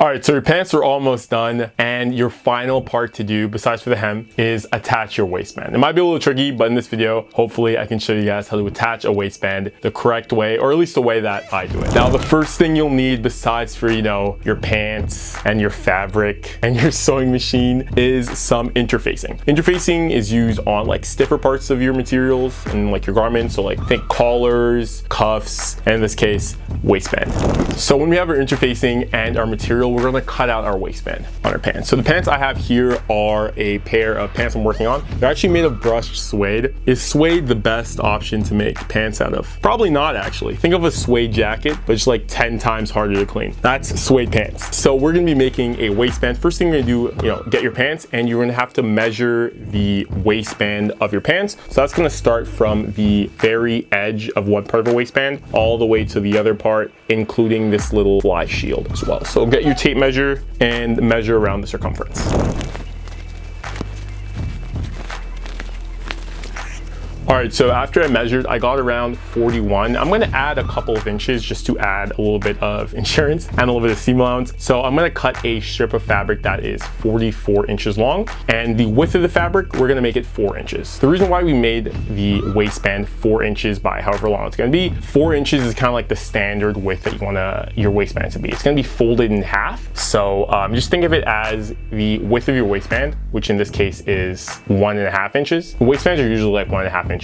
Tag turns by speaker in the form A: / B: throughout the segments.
A: All right, so your pants are almost done, and your final part to do, besides for the hem, is attach your waistband. It might be a little tricky, but in this video, hopefully I can show you guys how to attach a waistband the correct way, or at least the way that I do it. Now, the first thing you'll need besides for, your pants and your fabric and your sewing machine is some interfacing. Interfacing is used on like stiffer parts of your materials and like your garments. So like think collars, cuffs, and in this case, waistband. So when we have our interfacing and our material, we're gonna cut out our waistband on our pants. So the pants I have here are a pair of pants I'm working on. They're actually made of brushed suede. Is suede the best option to make pants out of? Probably not, actually. Think of a suede jacket, but it's like 10 times harder to clean. That's suede pants. So we're gonna be making a waistband. First thing you're gonna do, get your pants, and you're gonna have to measure the waistband of your pants. So that's gonna start from the very edge of one part of a waistband all the way to the other part, including this little fly shield as well. So get your tape measure and measure around the circumference. All right, so after I measured, I got around 41. I'm gonna add a couple of inches just to add a little bit of insurance and a little bit of seam allowance. So I'm gonna cut a strip of fabric that is 44 inches long, and the width of the fabric, we're gonna make it 4 inches. The reason why we made the waistband 4 inches by however long it's gonna be, 4 inches is kind of like the standard width that you want your waistband to be. It's gonna be folded in half. So just think of it as the width of your waistband, which in this case is 1.5 inches. Waistbands are usually like 1.5 inches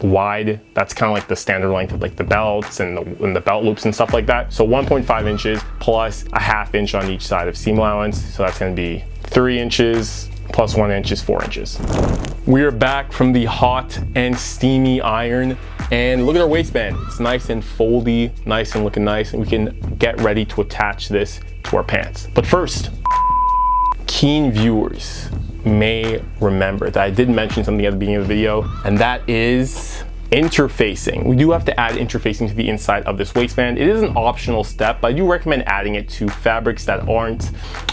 A: wide. That's kind of like the standard length of like the belts and the belt loops and stuff like that. So 1.5 inches plus a ½ inch on each side of seam allowance. So that's going to be 3 inches plus 1 inch is 4 inches. We are back from the hot and steamy iron, and look at our waistband. It's nice and foldy, nice and looking nice, and we can get ready to attach this to our pants. But first, keen viewers may remember that I did mention something at the beginning of the video, and that is interfacing. We do have to add interfacing to the inside of this waistband. It is an optional step, but I do recommend adding it to fabrics that aren't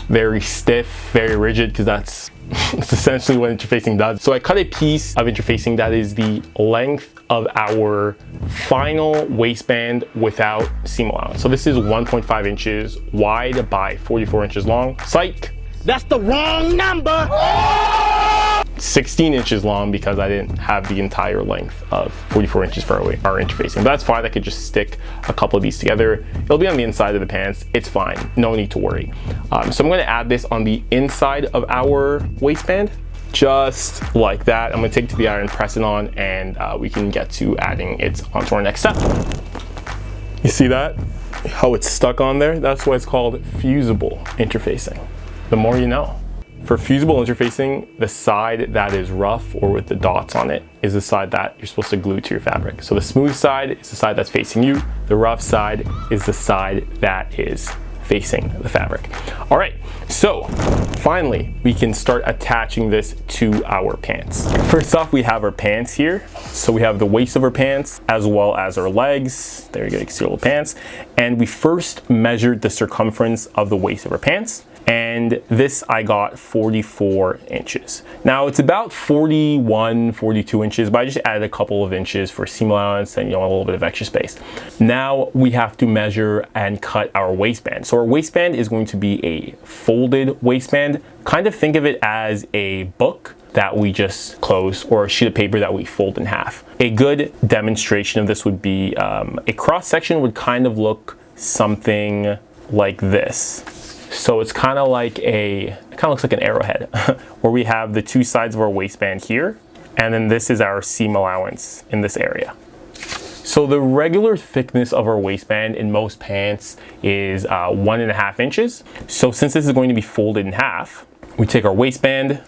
A: very stiff, very rigid, because that's essentially what interfacing does. So I cut a piece of interfacing that is the length of our final waistband without seam allowance. So this is 1.5 inches wide by 44 inches long. Psych!
B: That's the wrong number!
A: 16 inches long because I didn't have the entire length of 44 inches for our interfacing. But that's fine, I could just stick a couple of these together. It'll be on the inside of the pants, it's fine, no need to worry. So I'm gonna add this on the inside of our waistband, just like that. I'm gonna take it to the iron, press it on, and we can get to adding it onto our next step. You see that? How it's stuck on there? That's why it's called fusible interfacing. The more you know. For fusible interfacing, the side that is rough or with the dots on it is the side that you're supposed to glue to your fabric. So the smooth side is the side that's facing you. The rough side is the side that is facing the fabric. All right, so finally, we can start attaching this to our pants. First off, we have our pants here. So we have the waist of our pants as well as our legs. There you go, you can see our little pants. And we first measured the circumference of the waist of our pants. And this I got 44 inches. Now it's about 41, 42 inches, but I just added a couple of inches for seam allowance and a little bit of extra space. Now we have to measure and cut our waistband. So our waistband is going to be a folded waistband. Kind of think of it as a book that we just close, or a sheet of paper that we fold in half. A good demonstration of this would be a cross section would kind of look something like this. So it's kind of like it kind of looks like an arrowhead where we have the two sides of our waistband here, and then this is our seam allowance in this area. So the regular thickness of our waistband in most pants is 1.5 inches. So since this is going to be folded in half, we take our waistband,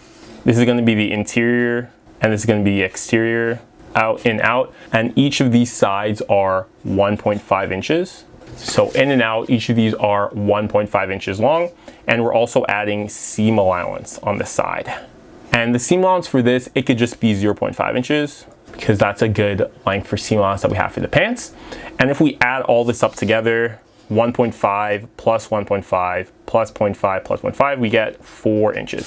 A: this is going to be the interior, and this is going to be the exterior, out and out, and each of these sides are 1.5 inches. So in and out, each of these are 1.5 inches long, and we're also adding seam allowance on the side. And the seam allowance for this, it could just be 0.5 inches because that's a good length for seam allowance that we have for the pants. And if we add all this up together, 1.5 plus 1.5 plus 0.5 plus 0.5, we get 4 inches.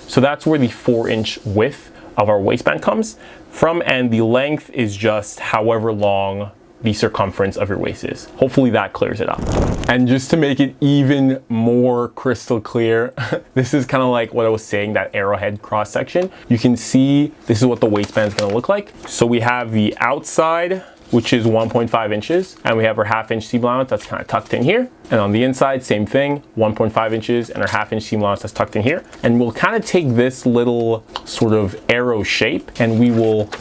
A: So that's where the 4-inch width of our waistband comes from, and the length is just however long the circumference of your waist is. Hopefully that clears it up. And just to make it even more crystal clear, this is kind of like what I was saying, that arrowhead cross section. You can see this is what the waistband is going to look like. So we have the outside, which is 1.5 inches, and we have our 1/2 inch seam allowance that's kind of tucked in here. And on the inside, same thing, 1.5 inches and our 1/2 inch seam allowance that's tucked in here. And we'll kind of take this little sort of arrow shape and we will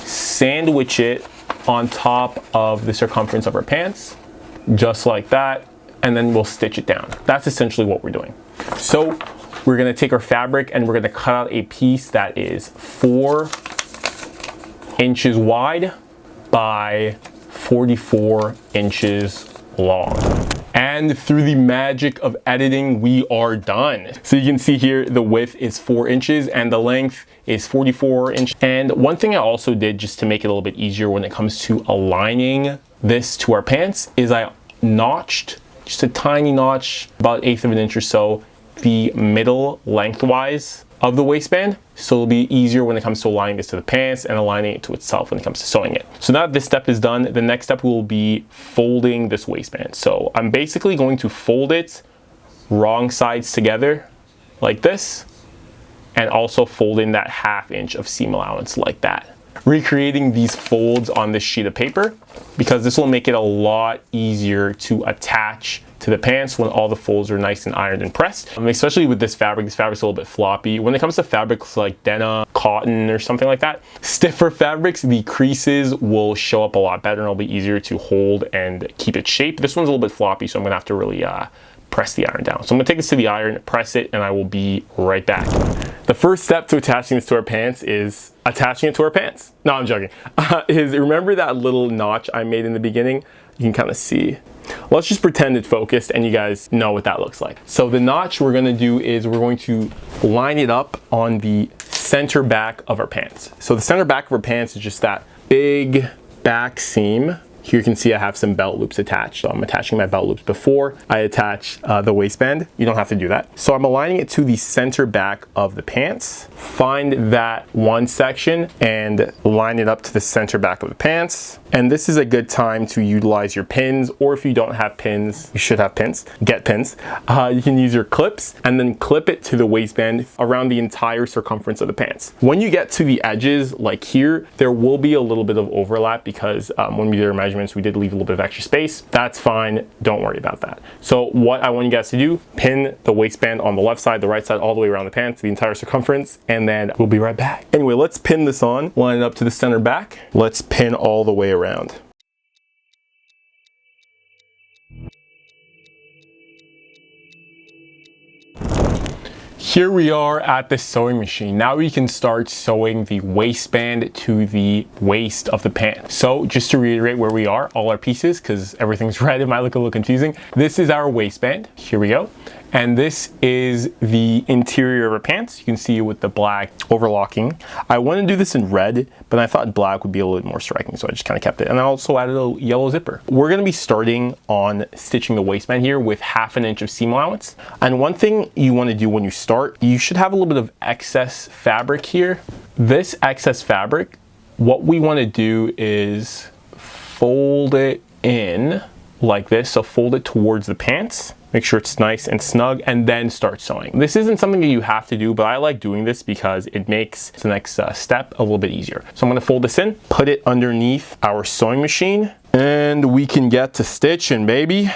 A: sandwich it on top of the circumference of our pants, just like that, and then we'll stitch it down. That's essentially what we're doing. So we're gonna take our fabric and we're gonna cut out a piece that is 4 inches wide by 44 inches long. And through the magic of editing, we are done. So you can see here, the width is 4 inches and the length is 44 inches. And one thing I also did just to make it a little bit easier when it comes to aligning this to our pants is I notched, just a tiny notch, about 1/8 of an inch or so, the middle lengthwise of the waistband, so it'll be easier when it comes to aligning this to the pants and aligning it to itself when it comes to sewing it. So now that this step is done, the next step will be folding this waistband. So I'm basically going to fold it wrong sides together like this, and also fold in that 1/2 inch of seam allowance like that. Recreating these folds on this sheet of paper, because this will make it a lot easier to attach to the pants when all the folds are nice and ironed and pressed. Especially with this fabric's a little bit floppy. When it comes to fabrics like denim, cotton, or something like that, stiffer fabrics, the creases will show up a lot better and it'll be easier to hold and keep its shape. This one's a little bit floppy, so I'm gonna have to really press the iron down. So I'm gonna take this to the iron, press it, and I will be right back. The first step to attaching this to our pants is attaching it to our pants. No, I'm joking. Remember that little notch I made in the beginning? You can kind of see. Let's just pretend it's focused and you guys know what that looks like. So the notch we're gonna do is we're going to line it up on the center back of our pants. So the center back of our pants is just that big back seam. Here you can see I have some belt loops attached. So I'm attaching my belt loops before I attach the waistband. You don't have to do that. So I'm aligning it to the center back of the pants. Find that one section and line it up to the center back of the pants. And this is a good time to utilize your pins, or if you don't have pins, you should have pins, get pins. You can use your clips and then clip it to the waistband around the entire circumference of the pants. When you get to the edges, like here, there will be a little bit of overlap because when we did our measurements, we did leave a little bit of extra space. That's fine, don't worry about that. So what I want you guys to do, pin the waistband on the left side, the right side, all the way around the pants, the entire circumference, and then we'll be right back. Anyway, let's pin this on, line it up to the center back. Let's pin all the way around. Here we are at the sewing machine. Now we can start sewing the waistband to the waist of the pant. So just to reiterate where we are, all our pieces, because everything's red, it might look a little confusing. This is our waistband. Here we go. And this is the interior of our pants. You can see with the black overlocking. I want to do this in red, but I thought black would be a little bit more striking, so I just kind of kept it. And I also added a yellow zipper. We're going to be starting on stitching the waistband here with 1/2 inch of seam allowance. And one thing you want to do when you start, you should have a little bit of excess fabric here. This excess fabric, what we want to do is fold it in like this. So fold it towards the pants. Make sure it's nice and snug, and then start sewing. This isn't something that you have to do, but I like doing this because it makes the next step a little bit easier. So I'm gonna fold this in, put it underneath our sewing machine, and we can get to stitching, baby.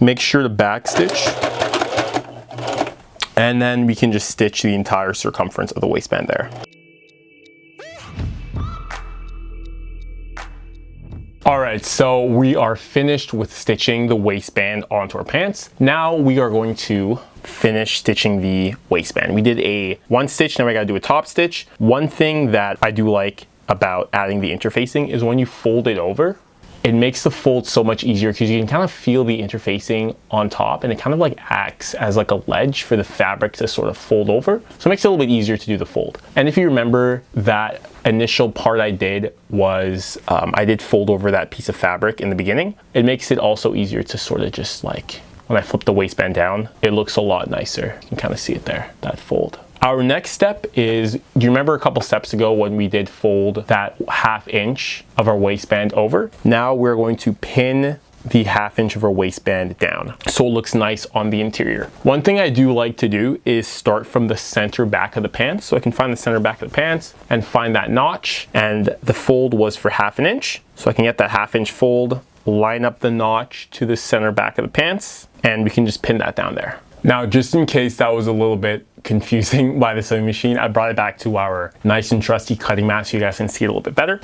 A: Make sure to back stitch. And then we can just stitch the entire circumference of the waistband there. All right, so we are finished with stitching the waistband onto our pants. Now we are going to finish stitching the waistband. We did a one stitch, now we gotta do a top stitch. One thing that I do like about adding the interfacing is when you fold it over, it makes the fold so much easier because you can kind of feel the interfacing on top, and it kind of like acts as like a ledge for the fabric to sort of fold over. So it makes it a little bit easier to do the fold. And if you remember, that initial part I did was I did fold over that piece of fabric in the beginning. It makes it also easier to sort of just like, when I flip the waistband down, it looks a lot nicer. You can kind of see it there, that fold. Our next step is, do you remember a couple steps ago when we did fold that 1/2 inch of our waistband over? Now we're going to pin the 1/2 inch of our waistband down so it looks nice on the interior. One thing I do like to do is start from the center back of the pants. So I can find the center back of the pants and find that notch, and the fold was for 1/2 inch. So I can get that 1/2 inch fold, line up the notch to the center back of the pants, and we can just pin that down there. Now, just in case that was a little bit confusing by the sewing machine, I brought it back to our nice and trusty cutting mat so you guys can see it a little bit better.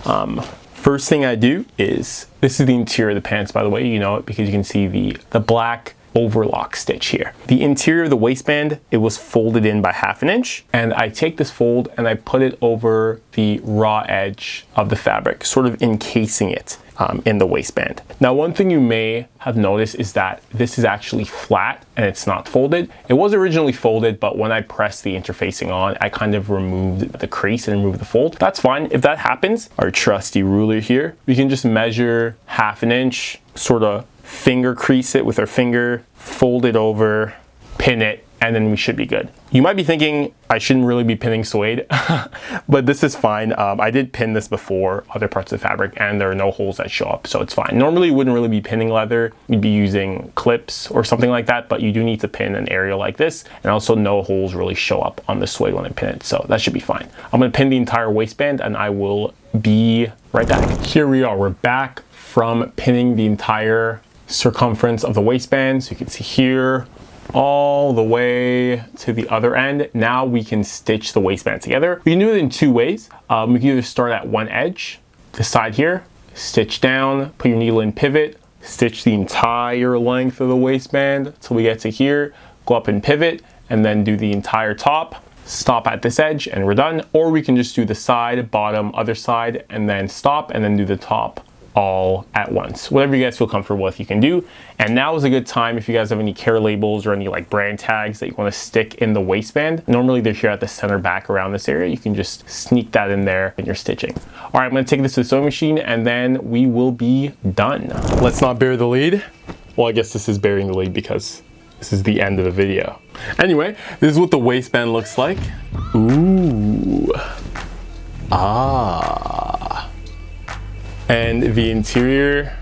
A: First thing I do is, this is the interior of the pants, by the way, you know it because you can see the black overlock stitch here. The interior of the waistband, it was folded in by 1/2 inch, and I take this fold and I put it over the raw edge of the fabric, sort of encasing it in the waistband. Now, one thing you may have noticed is that this is actually flat and it's not folded. It was originally folded, but when I pressed the interfacing on, I kind of removed the crease and removed the fold. That's fine. If that happens, our trusty ruler here, we can just measure 1/2 inch, sort of finger crease it with our finger, fold it over, pin it, and then we should be good. You might be thinking I shouldn't really be pinning suede, but this is fine. I did pin this before other parts of the fabric and there are no holes that show up, so it's fine. Normally you wouldn't really be pinning leather. You'd be using clips or something like that, but you do need to pin an area like this, and also no holes really show up on the suede when I pin it, so that should be fine. I'm gonna pin the entire waistband and I will be right back. Here we are, we're back from pinning the entire circumference of the waistband. So you can see here, all the way to the other end. Now we can stitch the waistband together. We can do it in 2 ways. We can either start at one edge, this side here, stitch down, put your needle in pivot, stitch the entire length of the waistband till we get to here, go up and pivot, and then do the entire top, stop at this edge, and we're done. Or we can just do the side, bottom, other side, and then stop, and then do the top all at once. Whatever you guys feel comfortable with, you can do. And now is a good time if you guys have any care labels or any like brand tags that you want to stick in the waistband. Normally they're here at the center back around this area. You can just sneak that in there in your stitching. All right, I'm going to take this to the sewing machine and then we will be done. Let's not bury the lead. Well, I guess this is burying the lead because this is the end of the video. Anyway, this is what the waistband looks like. Ooh. Ah. And the interior,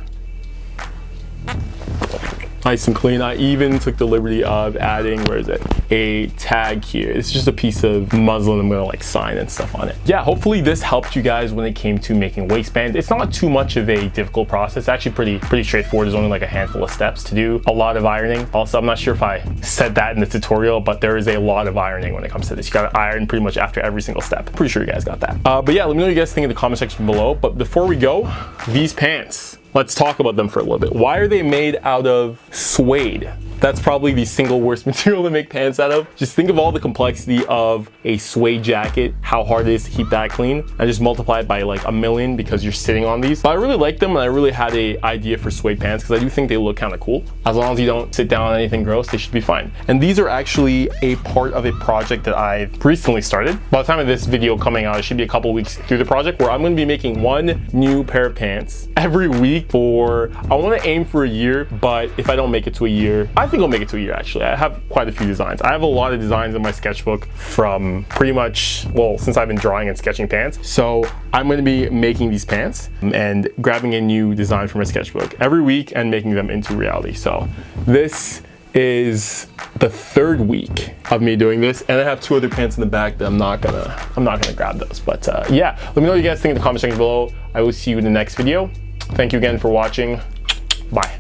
A: nice and clean. I even took the liberty of adding, where is it, a tag here. It's just a piece of muslin I'm gonna like sign and stuff on it. Yeah, hopefully this helped you guys when it came to making waistband. It's not too much of a difficult process. It's actually pretty straightforward. There's only like a handful of steps to do. A lot of ironing. Also, I'm not sure if I said that in the tutorial, but there is a lot of ironing when it comes to this. You gotta iron pretty much after every single step. Pretty sure you guys got that. But yeah, let me know what you guys think in the comment section below. But before we go, these pants. Let's talk about them for a little bit. Why are they made out of suede? That's probably the single worst material to make pants out of. Just think of all the complexity of a suede jacket, how hard it is to keep that clean. I just multiply it by like 1,000,000 because you're sitting on these. But I really like them and I really had an idea for suede pants because I do think they look kind of cool. As long as you don't sit down on anything gross, they should be fine. And these are actually a part of a project that I've recently started. By the time of this video coming out, it should be a couple weeks through the project where I'm going to be making one new pair of pants every week for, I want to aim for a year, but if I don't make it to a year, I think I'll make it to a year actually. I have quite a few designs. I have a lot of designs in my sketchbook from pretty much, well, since I've been drawing and sketching pants. So I'm going to be making these pants and grabbing a new design from my sketchbook every week and making them into reality. So this is the 3rd week of me doing this, and I have 2 other pants in the back that I'm not gonna grab those. But yeah, let me know what you guys think in the comment section below. I will see you in the next video. Thank you again for watching. Bye.